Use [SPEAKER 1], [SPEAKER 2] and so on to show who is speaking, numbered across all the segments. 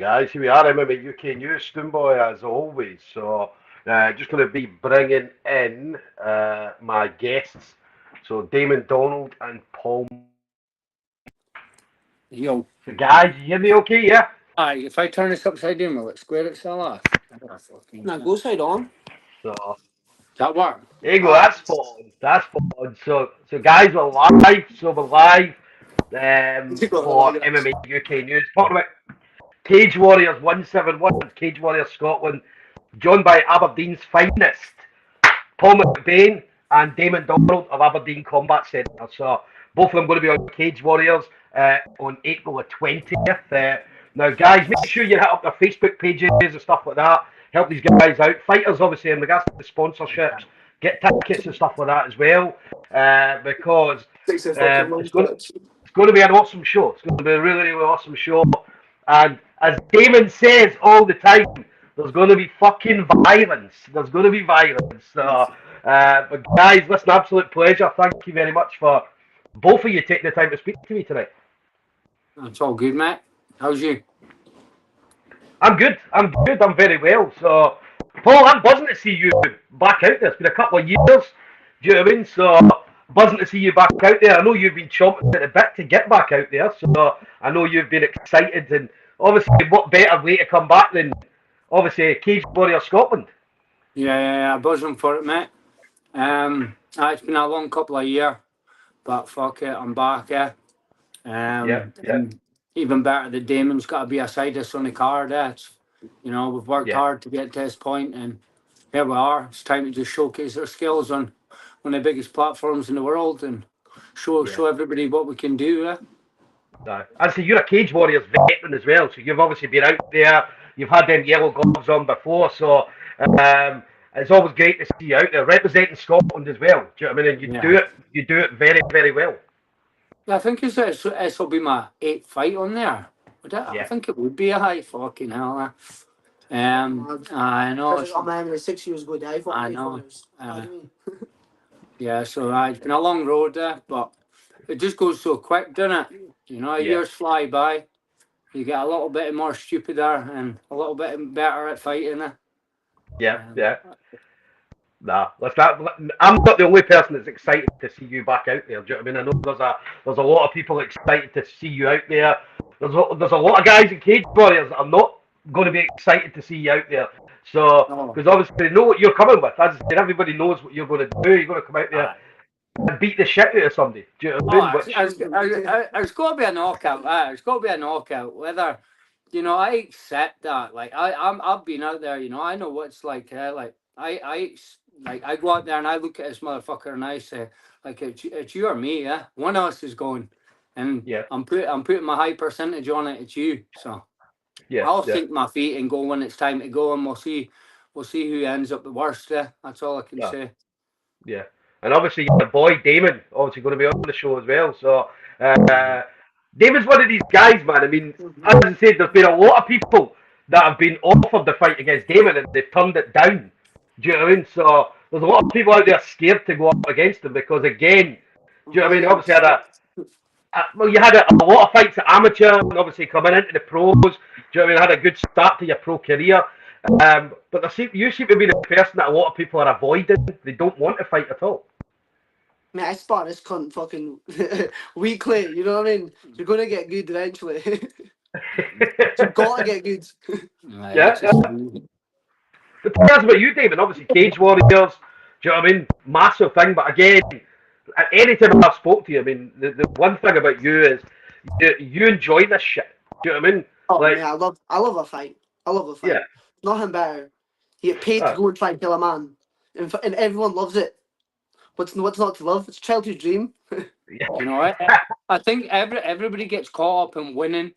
[SPEAKER 1] Guys, here we are, MMA UK News Stoomboy as always. So, just going to be bringing in my guests. So, Damon Donald and Paul.
[SPEAKER 2] Yo.
[SPEAKER 1] So, guys, you hear me okay? Yeah?
[SPEAKER 2] Aye, if I turn this upside down, will it square itself off?
[SPEAKER 3] Now go side on.
[SPEAKER 1] So,
[SPEAKER 2] That work?
[SPEAKER 1] there you go. That's fun. That's fun. So, guys, we're live. So, we're live for MMA UK News. Talking about Cage Warriors 171, Cage Warriors Scotland, joined by Aberdeen's finest, Paull McBain and Damon Donald of Aberdeen Combat Centre. So both of them going to be on Cage Warriors on April the 20th. Now, guys, make sure you hit up their Facebook pages and stuff like that. Help these guys out. Fighters, obviously, in regards to the sponsorships, get tickets and stuff like that as well. Because it's going to be an awesome show. It's going to be a really, really awesome show. And as Damon says all the time, there's going to be fucking violence. There's going to be violence. So, but guys, listen, absolute pleasure. Thank you very much for both of you taking the time to speak to me tonight.
[SPEAKER 2] It's all good, mate. How's you?
[SPEAKER 1] I'm good. I'm good. I'm very well. So, Paul, I'm buzzing to see you back out there. It's been a couple of years. Do you know what I mean? So, buzzing to see you back out there. I know you've been chomping at the bit to get back out there. So, I know you've been excited. And obviously, what better way to come back than obviously Cage Warrior Scotland?
[SPEAKER 2] Yeah, buzzing for it, mate. It's been a long couple of years, but fuck it, I'm back, yeah. And even better, the Damon's got to be aside us on the card. It's, we've worked hard to get to this point, and here we are. It's time to just showcase our skills on one of the biggest platforms in the world and show everybody what we can do.
[SPEAKER 1] Yeah? I see you're a Cage Warriors veteran as well, so you've obviously been out there. You've had them yellow gloves on before, so it's always great to see you out there representing Scotland as well. Do you know what I mean? And you do it very, very well.
[SPEAKER 2] I think this will be my 8th fight on there. I think it would be a high fucking hell. I know.
[SPEAKER 3] I'm having 6 years ago.
[SPEAKER 2] I know. Yeah, so it's been a long road there, but it just goes so quick, doesn't it? Years fly by. You get a little bit more stupider and a little bit better at fighting.
[SPEAKER 1] Yeah. Nah, I'm not the only person that's excited to see you back out there. Do you know what I mean? I know there's a lot of people excited to see you out there. There's a lot of guys in Cage Warriors that are not going to be excited to see you out there. So, because obviously they know what you're coming with. As I said, everybody knows what you're going to do. You're going to come out there and beat the shit out of somebody. Do you know what I mean?
[SPEAKER 2] It's got to be a knockout. It's got to be a knockout. Whether, I accept that. Like I've been out there. I know what it's like. I go out there and I look at this motherfucker and I say, like, it's you or me, yeah. One of us is going, and I'm putting my high percentage on it. It's you, so I'll sink my feet and go when it's time to go, and we'll see who ends up the worst. Yeah, that's all I can say.
[SPEAKER 1] Yeah, and obviously your boy Damon obviously going to be on the show as well. So Damon's one of these guys, man. I mean, as I said, there's been a lot of people that have been offered the fight against Damon and they've turned it down. Do you know what I mean? So there's a lot of people out there scared to go up against him because, again, do you know what I mean? Obviously, you had a lot of fights at amateur and obviously coming into the pros. Do you know what I mean? Had a good start to your pro career. But you seem to be the person that a lot of people are avoiding. They don't want to fight at all.
[SPEAKER 3] Man, I spot this cunt fucking weekly. You know what I mean? You're going to get good eventually. You've got to get good.
[SPEAKER 1] But tell us about you, David. Obviously, Cage Warriors, do you know what I mean? Massive thing. But again, at any time I've spoke to you, I mean, the one thing about you is you enjoy this shit. Do you know what I mean?
[SPEAKER 3] Oh, man, I love a fight. I love a fight.
[SPEAKER 1] Yeah.
[SPEAKER 3] Nothing better. You get paid to go and try and kill a man. And everyone loves it. What's not to love? It's a childhood dream.
[SPEAKER 2] I think everybody gets caught up in winning.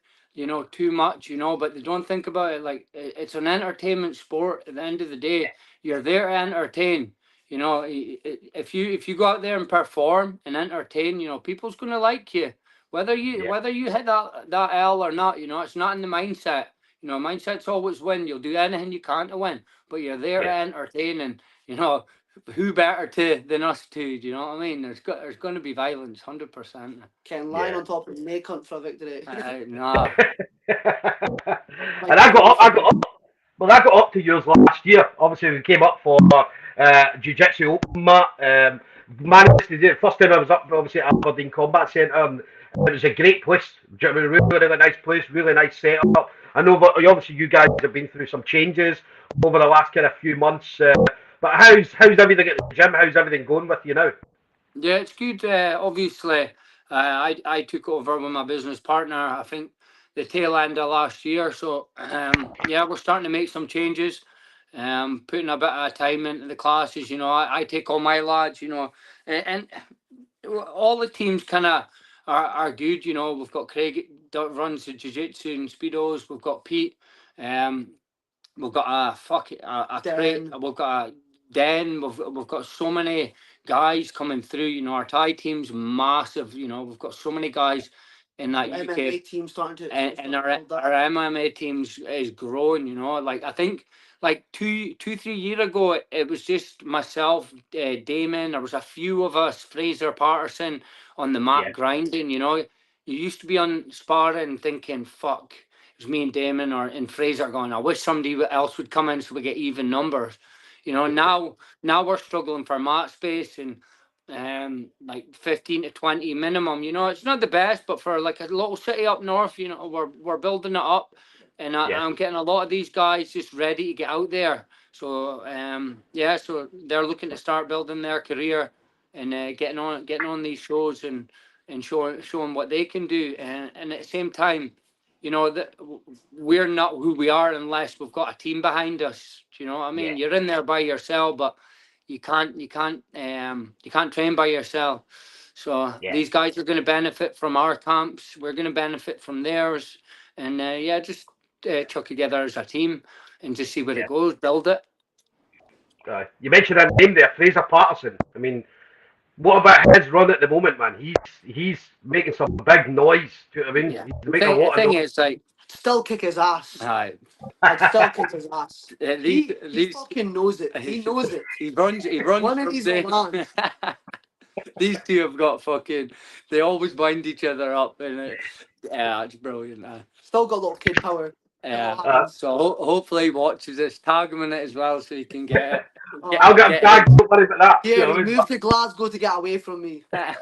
[SPEAKER 2] Too much, but they don't think about it like it's an entertainment sport. At the end of the day, you're there to entertain. If you go out there and perform and entertain, people's gonna like you. Whether you hit that L or not, it's not in the mindset. Mindset's always win. You'll do anything you can to win, but you're there to entertain, and who better than us two? Do you know what I mean? There's going to be violence, 100%.
[SPEAKER 3] Can line on top of make hunt for a victory.
[SPEAKER 2] No,
[SPEAKER 1] And I got up to yours last year. Obviously, we came up for Jiu-Jitsu Open Mat. Managed to do it. First time I was up, obviously, at Aberdeen Combat Centre, and it was a great place. Do you know what I mean? Really, really nice place, really nice setup. I know, but obviously, you guys have been through some changes over the last kind of few months. But how's everything at the gym? How's everything going with you now?
[SPEAKER 2] Yeah, it's good. Obviously, I took over with my business partner, I think, the tail end of last year. So, yeah, we're starting to make some changes, putting a bit of time into the classes. You know, I take all my lads, you know, and all the teams kind of are good. You know, we've got Craig that runs the jiu-jitsu and speedos. We've got Pete. We've got a crate. We've got a Den. We've got so many guys coming through. You know, our Thai team's massive. You know, we've got so many guys in that
[SPEAKER 3] MMA
[SPEAKER 2] UK
[SPEAKER 3] team starting to,
[SPEAKER 2] and our MMA teams is growing. You know, like I think like 3 years ago it was just myself, Damon. There was a few of us, Fraser Patterson, on the mat
[SPEAKER 1] Yeah.
[SPEAKER 2] grinding. You know, you used to be on sparring thinking, "Fuck." It was me and Damon and Fraser going, I wish somebody else would come in so we get even numbers. You know, now we're struggling for mat space and like 15 to 20 minimum. You know, it's not the best, but for like a little city up north, you know, we're building it up, and I'm getting a lot of these guys just ready to get out there. So yeah, so they're looking to start building their career and getting on these shows and showing what they can do, and at the same time, you know, that we're not who we are unless we've got a team behind us. Do you know what I mean?
[SPEAKER 1] Yeah.
[SPEAKER 2] You're in there by yourself, but you can't train by yourself. So
[SPEAKER 1] Yeah.
[SPEAKER 2] these guys are going to benefit from our camps. We're going to benefit from theirs, and yeah, just chuck together as a team and just see where
[SPEAKER 1] Yeah.
[SPEAKER 2] it goes. Build it.
[SPEAKER 1] You mentioned a name there, Fraser Patterson. I mean, what about his run at the moment, man? He's making some big noise. Do you know what I mean?
[SPEAKER 2] Yeah.
[SPEAKER 1] He's making a lot
[SPEAKER 2] The
[SPEAKER 1] of
[SPEAKER 2] thing
[SPEAKER 1] noise.
[SPEAKER 2] is, like,
[SPEAKER 3] still kick his ass.
[SPEAKER 2] hi.
[SPEAKER 3] I'd still kick his ass. He
[SPEAKER 2] These
[SPEAKER 3] fucking knows it. He knows it.
[SPEAKER 2] he runs
[SPEAKER 3] One of
[SPEAKER 2] from
[SPEAKER 3] these
[SPEAKER 2] there.
[SPEAKER 3] land.
[SPEAKER 2] These two have got fucking. They always wind each other up, and yeah, it's brilliant.
[SPEAKER 3] Still got little kid power.
[SPEAKER 2] Yeah. So hopefully he watches this. Tag him in it as well, so he can get it.
[SPEAKER 1] I'll get him tagged. Don't worry about that.
[SPEAKER 3] Yeah,
[SPEAKER 1] You know
[SPEAKER 3] he
[SPEAKER 1] what I mean?
[SPEAKER 3] moved to Glasgow to get away from me.
[SPEAKER 1] But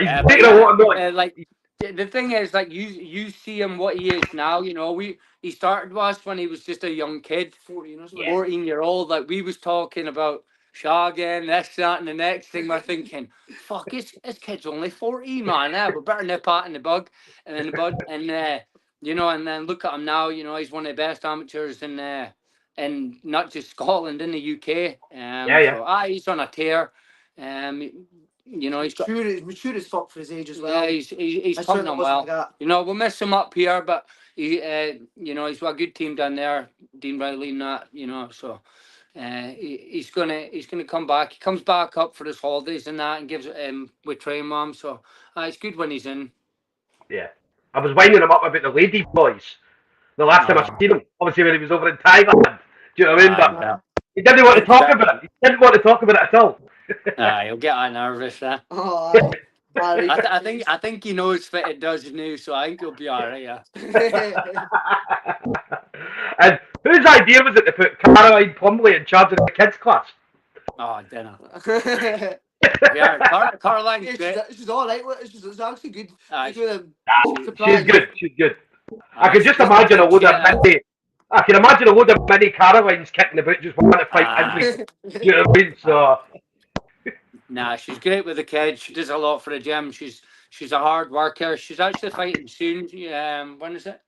[SPEAKER 1] he's making a lot of noise.
[SPEAKER 2] Like the thing is, like you see him what he is now. You know, he started with us when he was just a young kid, 14-year-old. Like we was talking about shagging, this, that, and the next thing. We're thinking, fuck, this kid's only 14, man. We better nip out in the bud, and then the bud, and you know, and then look at him now. You know, he's one of the best amateurs in not just Scotland, in the UK. So he's on a tear. You know, he's
[SPEAKER 3] mature as fuck for his age as well.
[SPEAKER 2] Yeah, he's coming on well. You know, we'll miss him up here, but he, you know, he's got a good team down there, Dean Riley and that. You know, so he's gonna come back. He comes back up for his holidays and that, and gives we train with him. So it's good when he's in.
[SPEAKER 1] Yeah, I was winding him up about the lady boys the last time I seen him. Obviously, when he was over in Thailand. Do you know what I mean? But he didn't want to talk about it. He didn't want to talk about it at all.
[SPEAKER 2] He'll get nervous.
[SPEAKER 3] Oh,
[SPEAKER 2] I think he knows what it does now, so I think he'll be alright. Yeah.
[SPEAKER 1] And whose idea was it to put Caroline Plumley in charge of the kids class?
[SPEAKER 2] Oh, dinner. Yeah, Caroline's great.
[SPEAKER 3] She's all right. She's actually good.
[SPEAKER 1] She's good. She's good. I can just imagine a load of mini. I can imagine a load of mini Carolines kicking about just wanting to fight everything. You know what I mean? So.
[SPEAKER 2] Nah, she's great with the kids. She does a lot for the gym. She's a hard worker. She's actually fighting soon. When is it?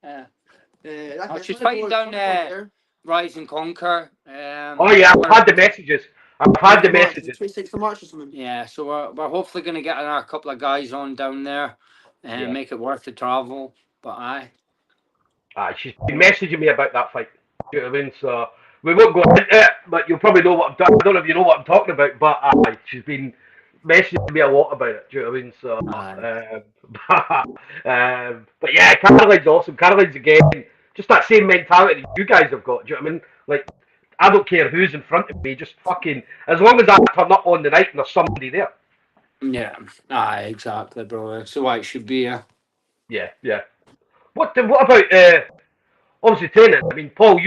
[SPEAKER 2] She's fighting down Rise and Conquer.
[SPEAKER 1] Oh yeah, I've had the messages.
[SPEAKER 3] 26th of March or something.
[SPEAKER 2] Yeah, so we're hopefully going to get a couple of guys on down there and make it worth the travel. But
[SPEAKER 1] she's been messaging me about that fight. Do you know what I mean? So we won't go into it, but you'll probably know what I'm talking. I don't know if you know what I'm talking about, but she's been messaging me a lot about it. Do you know what I mean? So, but yeah, Caroline's awesome. Caroline's again, just that same mentality you guys have got. Do you know what I mean? Like, I don't care who's in front of me, just fucking, as long as I turn up on the night and there's somebody there.
[SPEAKER 2] Yeah, exactly, bro. So it should be.
[SPEAKER 1] Yeah, yeah. What about obviously training? I mean, Paul,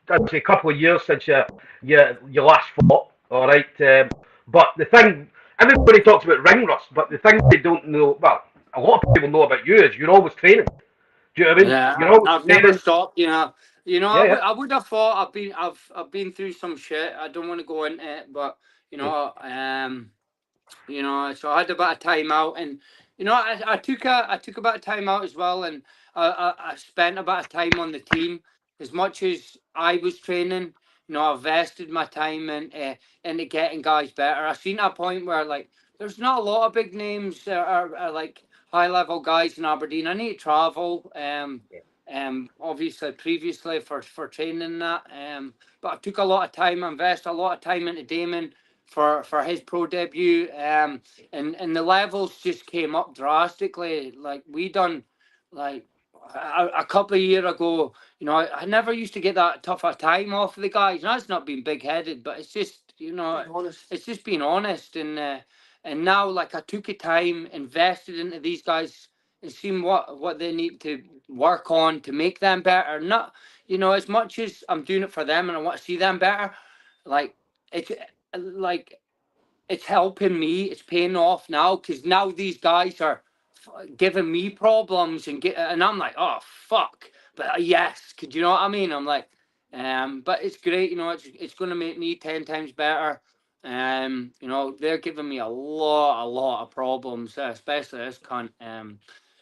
[SPEAKER 1] I'd say a couple of years since you last fought. All right, but the thing everybody talks about ring rust, but the thing they don't know, well, a lot of people know about you is you're always training. Do you know what I mean? You're
[SPEAKER 2] Yeah,
[SPEAKER 1] always
[SPEAKER 2] I've never
[SPEAKER 1] training.
[SPEAKER 2] stopped.
[SPEAKER 1] Yeah, yeah,
[SPEAKER 2] I would have thought I've been through some shit. I don't want to go into it, but so I had a bit of time out, and I took a bit of time out as well, and I spent a bit of time on the team. As much as I was training, I invested my time into getting guys better. I've seen a point where like there's not a lot of big names are like high level guys in Aberdeen. I need to travel. Obviously previously for training that. But I took a lot of time, invested a lot of time into Damon for his pro debut, and the levels just came up drastically. Like we done, like a couple of years ago, I never used to get that tough a time off of the guys. And that's not being big headed, but it's just it's just being honest. And now like I took a time, invested into these guys, and seen what they need to work on to make them better. Not as much as I'm doing it for them and I want to see them better, like it's like it's helping me. It's paying off now because now these guys are giving me problems and I'm like, oh fuck, but yes, could you know what I mean? I'm like, but it's great. It's going to make me 10 times better. They're giving me a lot of problems, especially this cunt.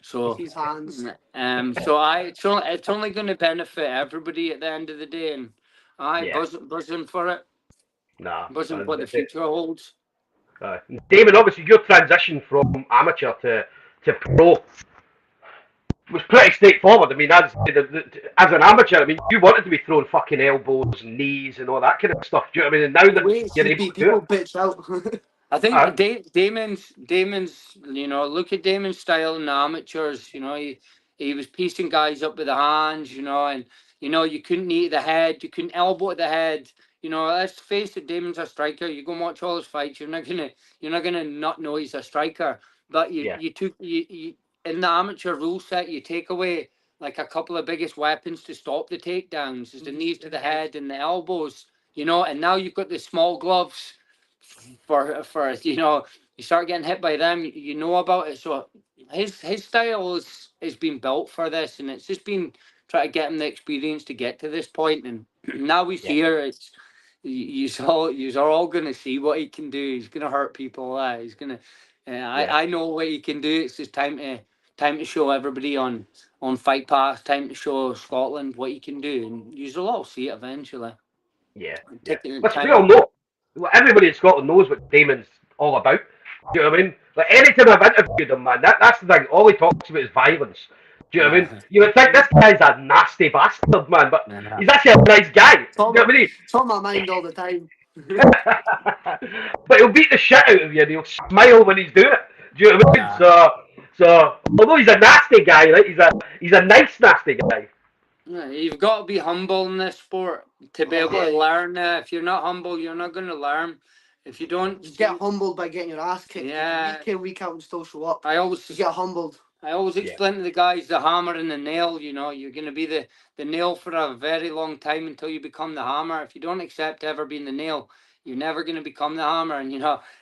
[SPEAKER 2] So
[SPEAKER 3] His hands.
[SPEAKER 2] it's only going to benefit everybody at the end of the day, and I
[SPEAKER 1] yeah.
[SPEAKER 2] buzzing for it,
[SPEAKER 1] Nah.
[SPEAKER 2] buzzing what the future holds.
[SPEAKER 1] Uh, David, obviously your transition from amateur to pro was pretty straightforward. I mean, as an amateur, I mean, you wanted to be throwing fucking elbows and knees and all that kind of stuff. Do you know what I mean? And now that
[SPEAKER 3] Wait,
[SPEAKER 1] you're
[SPEAKER 3] you
[SPEAKER 1] able
[SPEAKER 3] beat
[SPEAKER 1] to do
[SPEAKER 3] people
[SPEAKER 1] it,
[SPEAKER 3] bitch out.
[SPEAKER 2] I
[SPEAKER 1] uh,
[SPEAKER 2] think Damon's, look at Damon's style in the amateurs. He was piecing guys up with the hands, and you couldn't knee to the head, you couldn't elbow to the head. Let's face it, Damon's a striker. You go and watch all his fights, you're not gonna not know he's a striker. But
[SPEAKER 1] yeah,
[SPEAKER 2] you in the amateur rule set, you take away like a couple of biggest weapons to stop the takedowns, is the knees to the head and the elbows. And now you've got the small gloves for you start getting hit by them, you know about it. So his style is been built for this, and it's just been trying to get him the experience to get to this point. And now he's
[SPEAKER 1] yeah,
[SPEAKER 2] here. It's you are all gonna see what he can do. He's gonna hurt people. He's gonna.
[SPEAKER 1] yeah,
[SPEAKER 2] I know what he can do. It's just time to show everybody on Fight Pass. Time to show Scotland what he can do, and you'll all see it eventually.
[SPEAKER 1] yeah, yeah.
[SPEAKER 2] Taking the
[SPEAKER 1] Listen, we
[SPEAKER 2] time.
[SPEAKER 1] all know. Well, everybody in Scotland knows what Damon's all about. Do you know what I mean? Like anytime I've interviewed him, man, that's the thing. All he talks about is violence. Do you know what I mean? You would think this guy's a nasty bastard, man, but
[SPEAKER 2] Yeah.
[SPEAKER 1] he's actually a nice guy.
[SPEAKER 3] It's
[SPEAKER 1] Do
[SPEAKER 3] on,
[SPEAKER 1] you know what I mean?
[SPEAKER 3] it's on my mind all the time.
[SPEAKER 1] But he'll beat the shit out of you and he'll smile when he's doing it. Do you know what I mean?
[SPEAKER 2] Yeah.
[SPEAKER 1] So although he's a nasty guy, like he's a nice nasty guy.
[SPEAKER 2] Yeah, you've got to be humble in this sport to be able
[SPEAKER 1] Yeah.
[SPEAKER 2] to learn. If you're not humble, you're not going to learn. If you don't,
[SPEAKER 3] You get humbled by getting your ass kicked.
[SPEAKER 2] Yeah.
[SPEAKER 3] Week in, week out, and still show up.
[SPEAKER 2] I
[SPEAKER 3] You
[SPEAKER 2] always,
[SPEAKER 3] get humbled.
[SPEAKER 2] I always explain to the guys the hammer and the nail. You're going to be the nail for a very long time until you become the hammer. If you don't accept ever being the nail, you're never going to become the hammer. And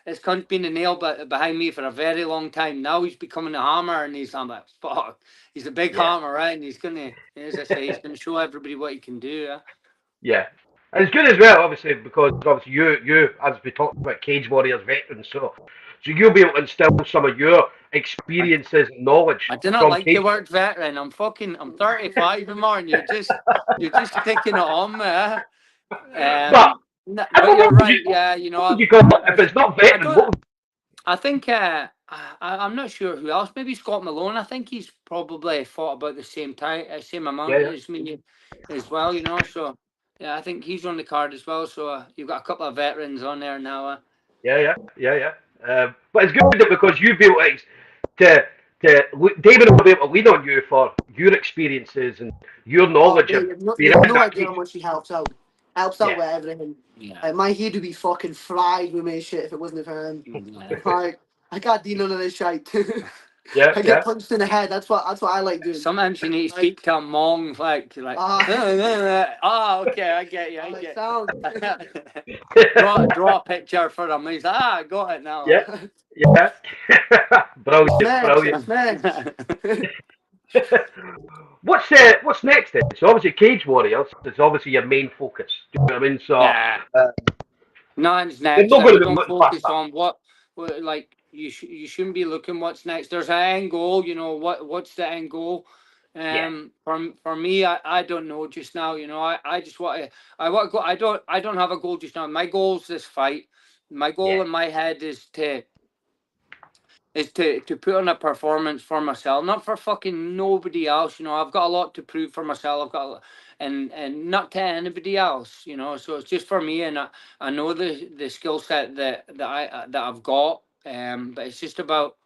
[SPEAKER 2] this cunt's been the nail behind me for a very long time. Now he's becoming the hammer, and I'm like, fuck. He's a big
[SPEAKER 1] Yeah.
[SPEAKER 2] hammer, right? And he's gonna, as I say, he's gonna show everybody what he can do. Yeah.
[SPEAKER 1] Yeah. And it's good as well, obviously, because obviously you, as we talked about, Cage Warriors veterans, so you'll be able to instill some of your experiences and knowledge
[SPEAKER 2] I do not
[SPEAKER 1] from
[SPEAKER 2] like
[SPEAKER 1] Cage.
[SPEAKER 2] the word veteran. I'm 35 and more, and you're just sticking it on me.
[SPEAKER 1] But
[SPEAKER 2] But you're right. Yeah,
[SPEAKER 1] what would you call it? If it's not veteran, what would
[SPEAKER 2] I think I'm not sure who else. Maybe Scott Malone. I think he's probably fought about the same time, same amount
[SPEAKER 1] Yeah.
[SPEAKER 2] as me as well. So yeah, I think he's on the card as well. So you've got a couple of veterans on there now.
[SPEAKER 1] Yeah. But it's good that because you'll be able David will be able to lean on you for your experiences and your knowledge
[SPEAKER 3] Oh,
[SPEAKER 1] of
[SPEAKER 3] mate, you
[SPEAKER 1] being
[SPEAKER 3] have
[SPEAKER 1] in
[SPEAKER 3] no
[SPEAKER 1] that
[SPEAKER 3] idea how
[SPEAKER 1] cage.
[SPEAKER 3] much he helps out. Helps out
[SPEAKER 1] Yeah.
[SPEAKER 3] with everything.
[SPEAKER 2] Yeah.
[SPEAKER 3] My head would be fucking fried with me shit if it wasn't for him.
[SPEAKER 2] Yeah.
[SPEAKER 3] Like, I can't do none of this shit.
[SPEAKER 1] Yeah,
[SPEAKER 3] I get
[SPEAKER 1] yeah.
[SPEAKER 3] punched in the head. That's what I like doing.
[SPEAKER 2] Sometimes you need to speak to a mong, like, okay, I get you, I get
[SPEAKER 3] sound.
[SPEAKER 2] draw a picture for him. He's like, I got it now.
[SPEAKER 1] Yeah, yeah. Brilliant, brilliant.
[SPEAKER 3] Smash.
[SPEAKER 1] What's next then? So obviously Cage Warriors is obviously your main focus. Do you know what I mean? So
[SPEAKER 2] Yeah. Nothing's
[SPEAKER 1] there's
[SPEAKER 2] next.
[SPEAKER 1] not going
[SPEAKER 2] We
[SPEAKER 1] to be
[SPEAKER 2] don't
[SPEAKER 1] much past
[SPEAKER 2] focus
[SPEAKER 1] that.
[SPEAKER 2] on what like you shouldn't be looking what's next. There's an end goal, you know, what's the end goal?
[SPEAKER 1] Yeah,
[SPEAKER 2] For me, I don't know just now, you know. I just want to go. I don't have a goal just now. My goal is this fight. My goal
[SPEAKER 1] yeah,
[SPEAKER 2] in my head is to put on a performance for myself, not for fucking nobody else. You know, I've got a lot to prove for myself. And not to anybody else. You know, so it's just for me, and I know the skill set that I've got. But it's just about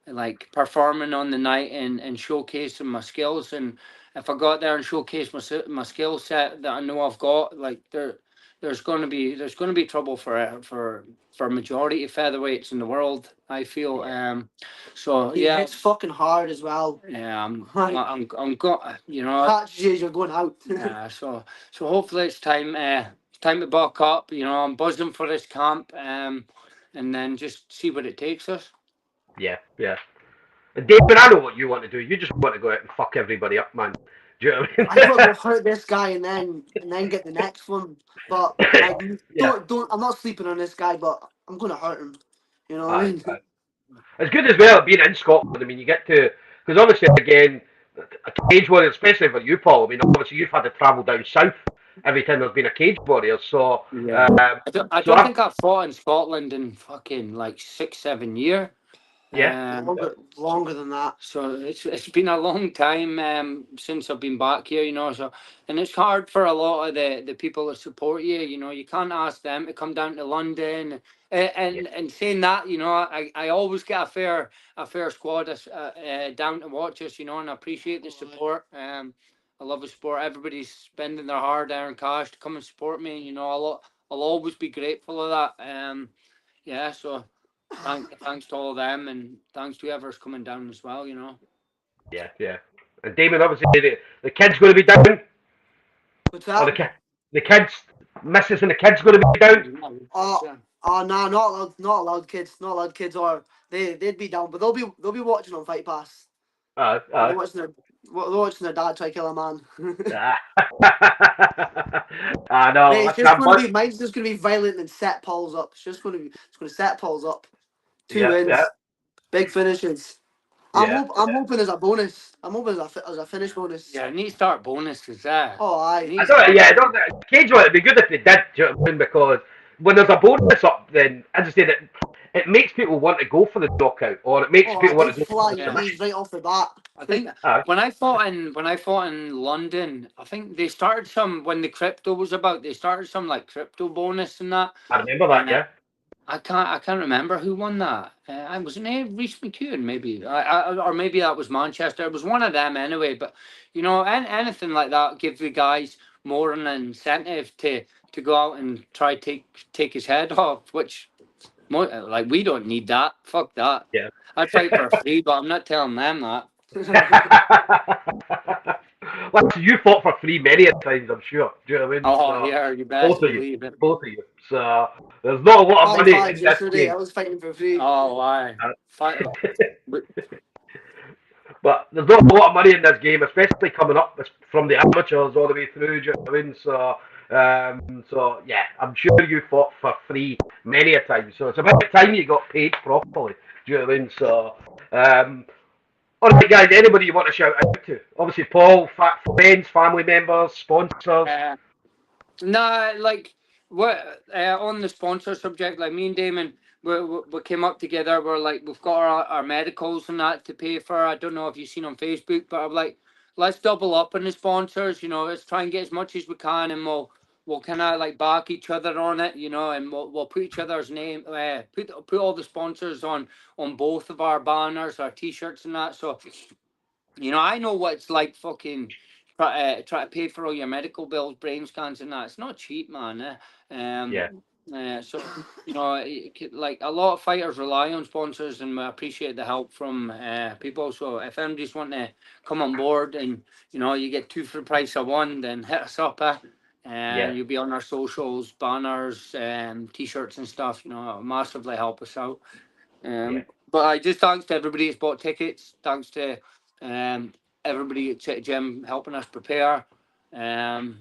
[SPEAKER 2] like performing on the night and showcasing my skills. And if I got there and showcase my skill set that I know I've got, like there's going to be trouble for majority of featherweights in the world, I feel. So yeah,
[SPEAKER 3] It's fucking hard as well.
[SPEAKER 2] yeah,
[SPEAKER 3] Like,
[SPEAKER 2] I'm got, you know.
[SPEAKER 3] catches you, you're going out.
[SPEAKER 2] Yeah, so hopefully it's time to buck up. You know, I'm buzzing for this camp, and then just see what it takes us.
[SPEAKER 1] yeah, yeah. And David, I know what you want to do. You just want to go out and fuck everybody up, man. Do you know what I
[SPEAKER 3] I just want to
[SPEAKER 1] mean?
[SPEAKER 3] go hurt this guy and then get the next one. But like,
[SPEAKER 1] Yeah.
[SPEAKER 3] don't. I'm not sleeping on this guy, but I'm gonna hurt him. You know what I
[SPEAKER 1] Aye,
[SPEAKER 3] mean?
[SPEAKER 1] aye. It's good as well being in Scotland. I mean, you get to because obviously again, a cage warrior, especially for you, Paul. I mean, obviously you've had to travel down south every time there's been a cage warrior. So,
[SPEAKER 2] Yeah. I
[SPEAKER 1] so
[SPEAKER 2] don't think I've fought in Scotland in fucking like 6 7 year.
[SPEAKER 1] yeah,
[SPEAKER 3] Longer than that.
[SPEAKER 2] So it's been a long time since I've been back here, you know. So and it's hard for a lot of the people that support you. You know, you can't ask them to come down to London.
[SPEAKER 1] yeah,
[SPEAKER 2] And saying that, you know, I always get a fair squad down to watch us, you know, and I appreciate the support. I love the support. Everybody's spending their hard-earned cash to come and support me. You know, I'll always be grateful of that. Yeah. So thanks to all of them, and thanks to whoever's coming down as well, you know.
[SPEAKER 1] yeah, yeah. And Damon, obviously the kid's going to be down,
[SPEAKER 3] What's
[SPEAKER 1] or
[SPEAKER 3] that?
[SPEAKER 1] the kids, missus and the kids going to be down.
[SPEAKER 3] Oh no, not allowed kids, not allowed kids, or they'd be down, but they'll be watching on Fight Pass.
[SPEAKER 1] Uh,
[SPEAKER 3] They're
[SPEAKER 1] uh,
[SPEAKER 3] watching their dad try to kill a man.
[SPEAKER 1] I know.
[SPEAKER 3] Mate, it's
[SPEAKER 1] Listen,
[SPEAKER 3] just
[SPEAKER 1] I'm
[SPEAKER 3] gonna be mine's just gonna be violent and set Paul's up. It's gonna set Paul's up. Two
[SPEAKER 1] yeah, yeah,
[SPEAKER 3] wins, big finishes.
[SPEAKER 1] yeah.
[SPEAKER 3] I'm hoping as a bonus. I'm hoping as a finish bonus.
[SPEAKER 2] Yeah, I need to start bonuses there.
[SPEAKER 3] Oh aye.
[SPEAKER 2] Need
[SPEAKER 1] I
[SPEAKER 2] to
[SPEAKER 1] don't.
[SPEAKER 2] start.
[SPEAKER 1] Yeah, I don't. Cage one. It'd be good if they did. Do you know what I mean? Because when there's a bonus up, then as I say, that it makes people want to go for the knockout, or it makes
[SPEAKER 3] Oh,
[SPEAKER 1] people
[SPEAKER 3] they
[SPEAKER 1] want to go
[SPEAKER 3] fly
[SPEAKER 1] for the
[SPEAKER 3] your
[SPEAKER 2] Yeah.
[SPEAKER 3] knees right off the bat.
[SPEAKER 2] I think
[SPEAKER 1] Aye.
[SPEAKER 2] when I fought in London, I think they started some when the crypto was about. They started some like crypto bonus and that.
[SPEAKER 1] I remember that. Yeah.
[SPEAKER 2] I can't remember who won that. I wasn't it Reese McEwen maybe, or maybe that was Manchester. It was one of them anyway. But you know, anything like that gives the guys more an incentive to go out and try take his head off. Which like we don't need that. Fuck that.
[SPEAKER 1] Yeah.
[SPEAKER 2] I'd fight for free, but I'm not telling them that.
[SPEAKER 1] Listen, you fought for free many a times, I'm sure. Do you know what I mean?
[SPEAKER 2] Oh
[SPEAKER 1] So
[SPEAKER 2] yeah, you
[SPEAKER 1] both
[SPEAKER 2] best
[SPEAKER 1] of you,
[SPEAKER 2] believe it.
[SPEAKER 1] both of you. So there's not a lot of
[SPEAKER 3] High
[SPEAKER 1] money
[SPEAKER 3] fives
[SPEAKER 1] in this
[SPEAKER 3] yesterday.
[SPEAKER 1] game.
[SPEAKER 3] I was fighting for free.
[SPEAKER 2] Oh why? Fight.
[SPEAKER 1] But there's not a lot of money in this game, especially coming up from the amateurs all the way through. Do you know what I mean? So yeah, I'm sure you fought for free many a time. So it's about time you got paid properly. Do you know what I mean? So, all right, guys. Anybody you want to shout out to? Obviously, Paul, friends, family members, sponsors.
[SPEAKER 2] Nah, like what on the sponsor subject, like me and Damon, we came up together. We're like we've got our medicals and that to pay for. I don't know if you've seen on Facebook, but I'm like, let's double up on the sponsors. You know, let's try and get as much as we can, and we'll kind of like back each other on it. You know, and we'll put each other's name, put all the sponsors on both of our banners, our t-shirts and that. So you know, I know what it's like fucking try to pay for all your medical bills, brain scans and that. It's not cheap, man.
[SPEAKER 1] Yeah.
[SPEAKER 2] So like a lot of fighters rely on sponsors, and we appreciate the help from people. So if anybody's wanting to come on board, and you get two for the price of one, then hit us up. And you'll be on our socials, banners, t-shirts and stuff. It'll massively help us out. But I just thanks to everybody that's bought tickets. Thanks to everybody at City Gym helping us prepare. Thank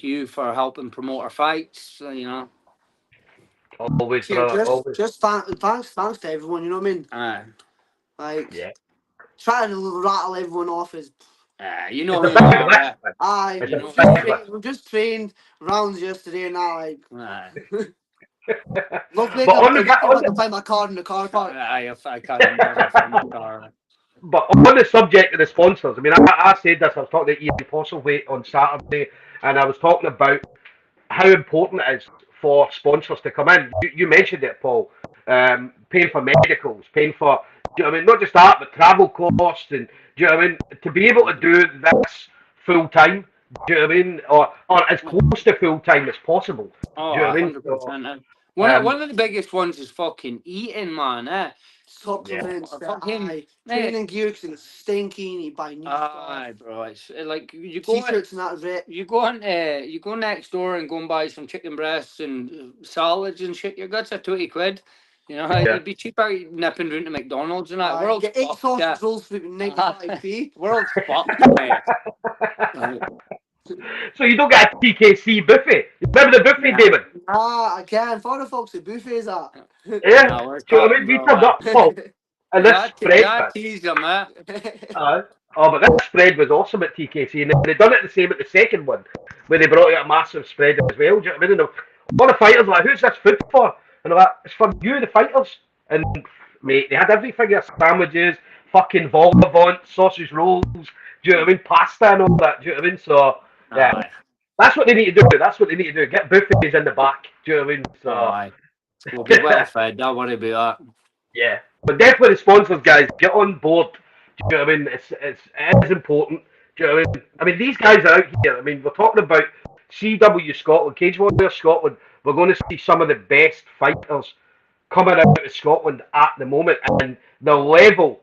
[SPEAKER 2] you for helping promote our fights.
[SPEAKER 1] Always,
[SPEAKER 3] Yeah,
[SPEAKER 1] brother. Always.
[SPEAKER 3] just thanks to everyone. You know what I mean? Like,
[SPEAKER 1] Yeah.
[SPEAKER 3] trying to rattle everyone off is.
[SPEAKER 2] You know
[SPEAKER 1] It's
[SPEAKER 2] who
[SPEAKER 1] a
[SPEAKER 2] you
[SPEAKER 1] big
[SPEAKER 2] are.
[SPEAKER 1] list, man.
[SPEAKER 3] Aye,
[SPEAKER 1] It's
[SPEAKER 2] You
[SPEAKER 1] a
[SPEAKER 2] know
[SPEAKER 1] big
[SPEAKER 2] who
[SPEAKER 1] list.
[SPEAKER 3] we just trained rounds yesterday, and now like. Look,
[SPEAKER 1] But on the
[SPEAKER 3] if I
[SPEAKER 1] on
[SPEAKER 3] can
[SPEAKER 1] the
[SPEAKER 3] find my card in the car park.
[SPEAKER 2] I can't never find my car.
[SPEAKER 1] But on the subject of the sponsors, I mean, I said this. I was talking to Ian Postlethwaite on Saturday, and I was talking about how important it is for sponsors to come in. You mentioned it, Paul. Paying for medicals, paying for, do you know what I mean? Not just that, but travel costs, and do you know what I mean? To be able to do this full time, do you know what I mean? Or as close to full time as possible.
[SPEAKER 2] Oh,
[SPEAKER 1] Do you know what I mean? So,
[SPEAKER 2] 100%.
[SPEAKER 1] um,
[SPEAKER 2] One of the biggest ones is fucking eating, man.
[SPEAKER 1] yeah.
[SPEAKER 3] Supplements,
[SPEAKER 2] Fucking
[SPEAKER 3] aye.
[SPEAKER 2] mate.
[SPEAKER 3] Training gear because it's stinky and you buy new
[SPEAKER 2] Aye,
[SPEAKER 3] stuff.
[SPEAKER 2] bro. It's like
[SPEAKER 3] T-shirts and that is it.
[SPEAKER 2] you go next door and go and buy some chicken breasts and salads and shit. Your guts are 20 quid.
[SPEAKER 1] Yeah.
[SPEAKER 2] It'd be cheaper nipping round to McDonald's and that. World's
[SPEAKER 3] Get 8
[SPEAKER 2] fucked.
[SPEAKER 3] sausage rolls for 95p.
[SPEAKER 2] World's fucked, mate.
[SPEAKER 1] So you don't get a TKC buffet. You remember the buffet,
[SPEAKER 2] Yeah.
[SPEAKER 1] David?
[SPEAKER 3] Again, for the folks at buffets at.
[SPEAKER 1] Yeah.
[SPEAKER 2] Nah, we're
[SPEAKER 1] Do you know what I
[SPEAKER 2] talking,
[SPEAKER 1] mean? We
[SPEAKER 2] bro.
[SPEAKER 1] turned up, Paul, and this spread, man.
[SPEAKER 2] Tease them, man.
[SPEAKER 1] Oh, but that spread was awesome at TKC, and they done it the same at the second one, where they brought out a massive spread as well. Do you know what I mean? And one of the fighters were like, "Who's this food for?" And I'm like, "It's for you, the fighters." And mate, they had everything: their sandwiches, fucking vol au vent, sausage rolls. Do you know what I mean? Pasta and all that. Do you know what I mean? So yeah,
[SPEAKER 2] Aye.
[SPEAKER 1] that's what they need to do. That's what they need to do. Get buffets in the back. Do you know what I mean? So
[SPEAKER 2] Aye. We'll be well fed. Don't worry about that.
[SPEAKER 1] yeah, but definitely the sponsors, guys, get on board. Do you know what I mean? It is important. Do you know what I mean? I mean, these guys are out here. I mean, we're talking about CW Scotland, Cage Warrior Scotland. We're going to see some of the best fighters coming out of Scotland at the moment, and the level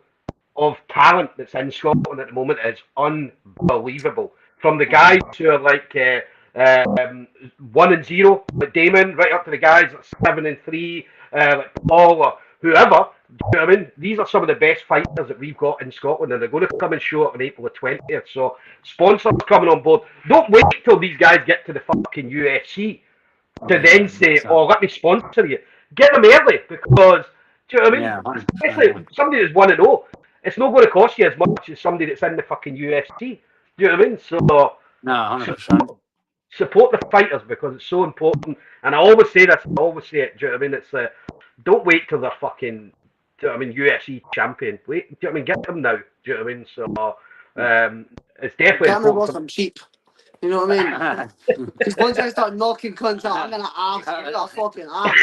[SPEAKER 1] of talent that's in Scotland at the moment is unbelievable. From the guys who are like 1-0 with Damon, right up to the guys at 7-3, like Paull or whoever. Do you know what I mean? These are some of the best fighters that we've got in Scotland, and they're going to come and show up on April the 20th. So, sponsors coming on board. Don't wait till these guys get to the fucking UFC to then say, "Oh, let me sponsor you." Get them early because, do you know what I mean?
[SPEAKER 2] Yeah,
[SPEAKER 1] Especially somebody that's 1-0, it's not going to cost you as much as somebody that's in the fucking UFC. Do you know what I mean? So,
[SPEAKER 2] no, 100%.
[SPEAKER 1] support the fighters because it's so important. And I always say this, I always say it. Do you know what I mean? It's don't wait till they're fucking, do you know what I mean, UFC champion. Wait, do you know what I mean? Get them now. Do you know what I mean? So it's definitely
[SPEAKER 3] Damn it,
[SPEAKER 1] important.
[SPEAKER 3] I'm cheap. You know what I mean? Because once I start knocking cunts out, I'm gonna ask you. I'll fucking ask.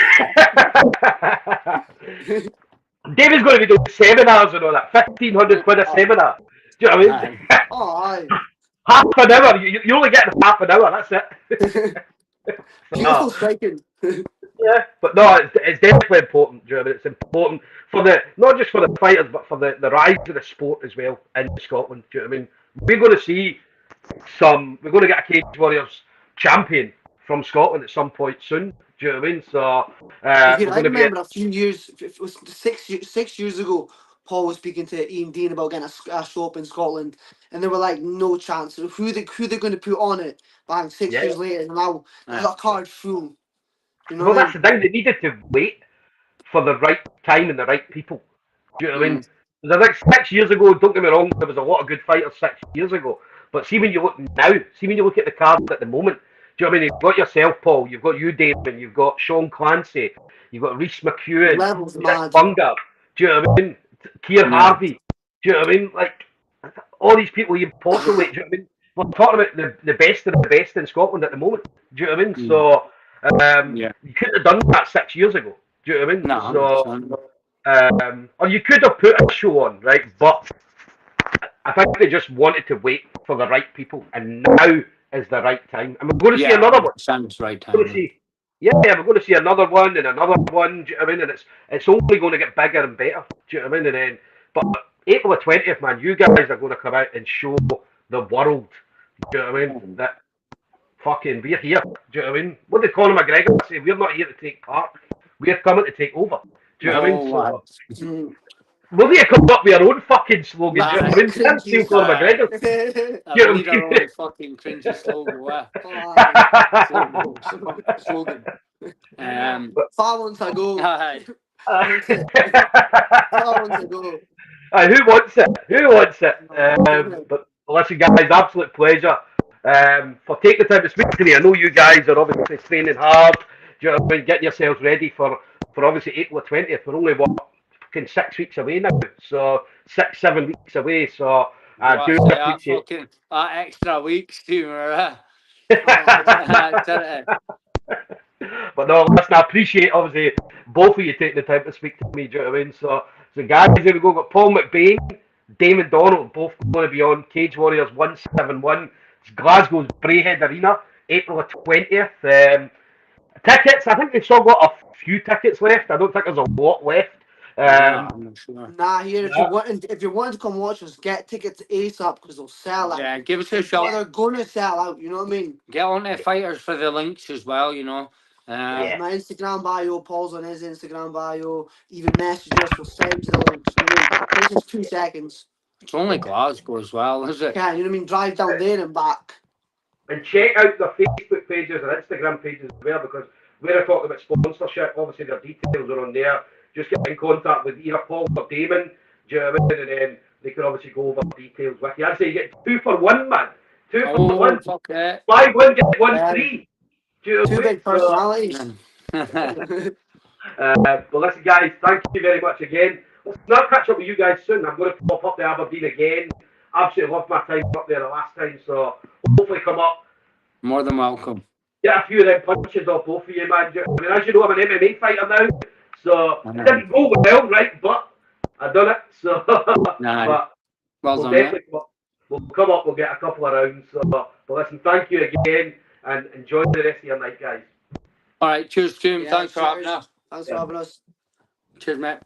[SPEAKER 1] David's going to be doing seminars and all that. 1,500 quid a seminar. Do you know what I mean?
[SPEAKER 3] Oh, aye.
[SPEAKER 1] Half an hour. You're only getting half an hour. That's it.
[SPEAKER 3] Beautiful striking.
[SPEAKER 1] Yeah, but no, it's definitely important, do you know what I mean? It's important for the, not just for the fighters, but for the rise of the sport as well in Scotland. Do you know what I mean? We're going to see we're going to get a Cage Warriors champion from Scotland at some point soon. Do you know what I mean? So
[SPEAKER 3] I
[SPEAKER 1] we're going to be.
[SPEAKER 3] remember a few years, it was 6 years ago, Paul was speaking to Ian Dean about getting a show up in Scotland, and they were like, no chance. Who they're going to put on it? Bang, 6 years later, and now they got a card full. You know
[SPEAKER 1] Well,
[SPEAKER 3] what I
[SPEAKER 1] that's the thing. They needed to wait for the right time and the right people. Do you know what I mean? I think 6 years ago, don't get me wrong, there was a lot of good fighters 6 years ago. But see when you look now, see when you look at the card at the moment, do you know what I mean? You've got yourself, Paul, you've got you, Damon, you've got Sean Clancy, you've got Rhys McEwen,
[SPEAKER 3] Levels
[SPEAKER 1] Chris
[SPEAKER 3] mad.
[SPEAKER 1] Bunga, do you know what I mean? Keir Harvey, do you know what I mean? Like, all these people you possibly, do you know what I mean? We're talking about the best of the best in Scotland at the moment. Do you know what I mean? So, you couldn't have done that 6 years ago. Do you know what I mean?
[SPEAKER 2] No,
[SPEAKER 1] So, or you could have put a show on, right? But I think they just wanted to wait for the right people, and now is the right time. And we're going to see another one.
[SPEAKER 2] Sounds right
[SPEAKER 1] We're going to
[SPEAKER 2] time.
[SPEAKER 1] see Yeah, we're going to see another one and another one. Do you know what I mean? And it's only going to get bigger and better. Do you know what I mean? And then, but April the 20th, man, you guys are going to come out and show the world. Do you know what I mean? That fucking we're here. Do you know what I mean? What did Conor McGregor say? We're not here to take part. We're coming to take over. Do you know what I
[SPEAKER 2] No,
[SPEAKER 1] mean?
[SPEAKER 2] lad.
[SPEAKER 3] Mm.
[SPEAKER 1] We'll need to come up with our own fucking slogan. Do you know what I
[SPEAKER 2] Nah,
[SPEAKER 1] mean? We can't steal
[SPEAKER 3] cringy.
[SPEAKER 1] Conor McGregor. Do you know
[SPEAKER 2] We need
[SPEAKER 1] what I
[SPEAKER 2] our
[SPEAKER 1] mean?
[SPEAKER 2] own fucking cringy slogan. Wow. Slogan.
[SPEAKER 1] But,
[SPEAKER 3] 5 months ago.
[SPEAKER 2] Aye.
[SPEAKER 3] 5 months ago.
[SPEAKER 1] who wants it? Who wants it? But listen, guys, absolute pleasure for taking the time to speak to me. I know you guys are obviously training hard. Do you know what I mean? Getting yourselves ready for obviously April 20th. We're only fucking 6 weeks away now. So 6, 7 weeks away. So I
[SPEAKER 2] What
[SPEAKER 1] do
[SPEAKER 2] say that
[SPEAKER 1] appreciate.
[SPEAKER 2] fucking that extra week, Steve?
[SPEAKER 1] But no, listen, I appreciate obviously both of you taking the time to speak to me. Do you know what I mean? So guys, here we go. We've got Paull McBain, Damon Donald, both going to be on Cage Warriors 171. It's Glasgow's Braehead Arena, April the 20th. Tickets, I think they've still got a few tickets left. I don't think there's a lot left.
[SPEAKER 2] I'm not sure.
[SPEAKER 3] Nah, here if
[SPEAKER 1] Yeah.
[SPEAKER 3] you're wanting to come watch us, get tickets ASAP because they'll sell out.
[SPEAKER 2] Yeah, give us a
[SPEAKER 3] But
[SPEAKER 2] shout.
[SPEAKER 3] they're gonna sell out. You know what I mean?
[SPEAKER 2] Get on to fighters for the links as well. You know.
[SPEAKER 1] Yeah.
[SPEAKER 3] My Instagram bio, Paul's on his Instagram bio. Even message us, we'll send you the links. You know what I mean? Takes us 2 seconds.
[SPEAKER 2] It's only Glasgow as well, is it?
[SPEAKER 3] Yeah, you know what I mean? Drive down there and back.
[SPEAKER 1] And check out their Facebook pages and Instagram pages as well, because we're talking about sponsorship. Obviously, their details are on there. Just get in contact with either Paull or Damon, do you know what I mean? And then they can obviously go over details with you. I'd say you get 2 for 1, man. 2 for 1.
[SPEAKER 2] Fuck it.
[SPEAKER 1] Buy one, get one
[SPEAKER 3] Yeah.
[SPEAKER 1] free. Do you know what I
[SPEAKER 3] 2
[SPEAKER 1] mean?
[SPEAKER 3] big personalities.
[SPEAKER 1] Well, listen, guys, thank you very much again. I'll catch up with you guys soon. I'm going to pop up to Aberdeen again. Absolutely loved my time up there the last time, so hopefully come up.
[SPEAKER 2] More than welcome.
[SPEAKER 1] Get a few of them punches off both of you, man. I mean, as you know, I'm an MMA fighter now, so it didn't go well, right? But I done it, so.
[SPEAKER 2] Nah,
[SPEAKER 1] but
[SPEAKER 2] well
[SPEAKER 1] we'll
[SPEAKER 2] done,
[SPEAKER 1] definitely come up. We'll come up. We'll get a couple of rounds. So, but listen, thank you again, and enjoy the rest of your night, guys.
[SPEAKER 2] All right, cheers, Jim.
[SPEAKER 3] Yeah,
[SPEAKER 2] Thanks for having
[SPEAKER 3] cheers.
[SPEAKER 2] us.
[SPEAKER 3] Thanks for having us.
[SPEAKER 2] Cheers, mate.